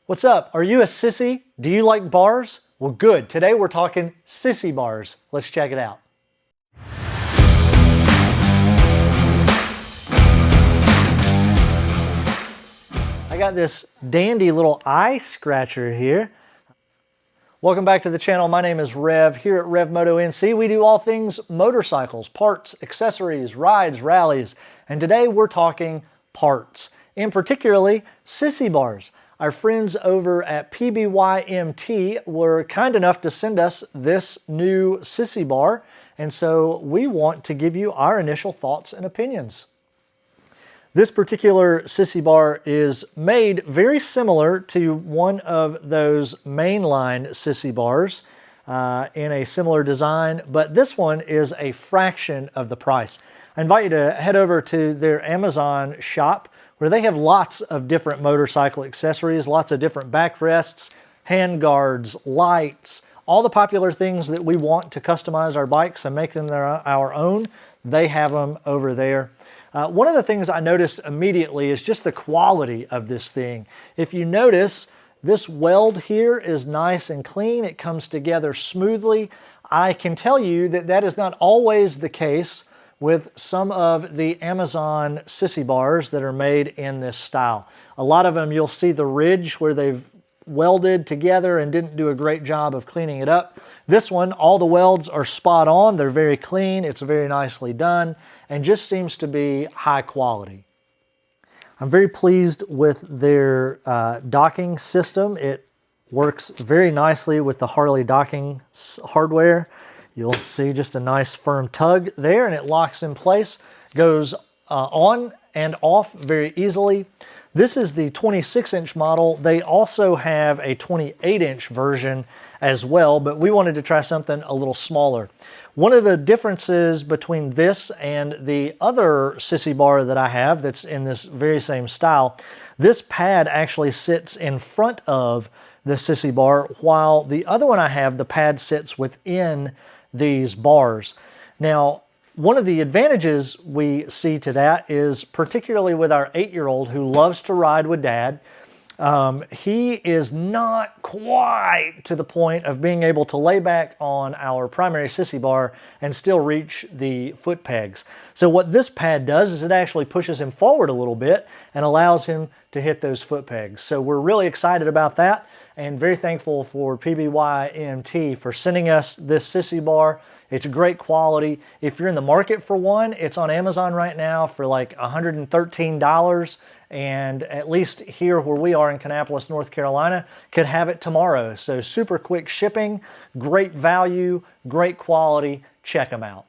What's up? Are you a sissy? Do you like bars? Well, good. Today we're talking sissy bars. Let's check it out. I got this dandy little eye scratcher here. Welcome back to the channel. My name is Rev. Here at Rev Moto NC, we do all things motorcycles, parts, accessories, rides, rallies, and today we're talking parts, and particularly sissy bars. Our friends over at PBYMT were kind enough to send us this new sissy bar, and so we want to give you our initial thoughts and opinions. This particular sissy bar is made very similar to one of those mainline sissy bars in a similar design, but this one is a fraction of the price. I invite you to head over to their Amazon shop where they have lots of different motorcycle accessories, lots of different backrests, hand guards, lights, all the popular things that we want to customize our bikes and make them our own. They have them over there. One of the things I noticed immediately is just the quality of this thing. If you notice, this weld here is nice and clean. It comes together smoothly. I can tell you that that is not always the case with some of the Amazon sissy bars that are made in this style. A lot of them you'll see the ridge where they've welded together and didn't do a great job of cleaning it up. This one, all the welds are spot on. They're very clean. It's very nicely done and just seems to be high quality. I'm very pleased with their docking system. It works very nicely with the Harley docking hardware. You'll see just a nice firm tug there and it locks in place, goes on and off very easily. This is the 26-inch model. They also have a 28-inch version as well, but we wanted to try something a little smaller. One of the differences between this and the other sissy bar that I have that's in this very same style, this pad actually sits in front of the sissy bar, while the other one I have, the pad sits within these bars. Now, one of the advantages we see to that is particularly with our 8-year-old who loves to ride with Dad. He is not quite to the point of being able to lay back on our primary sissy bar and still reach the foot pegs. So what this pad does is it actually pushes him forward a little bit and allows him to hit those foot pegs. So we're really excited about that and very thankful for PBYMT for sending us this sissy bar. It's great quality. If you're in the market for one, it's on Amazon right now for like $113. And at least here where we are in Kannapolis, North Carolina, could have it tomorrow. So super quick shipping, great value, great quality. Check them out.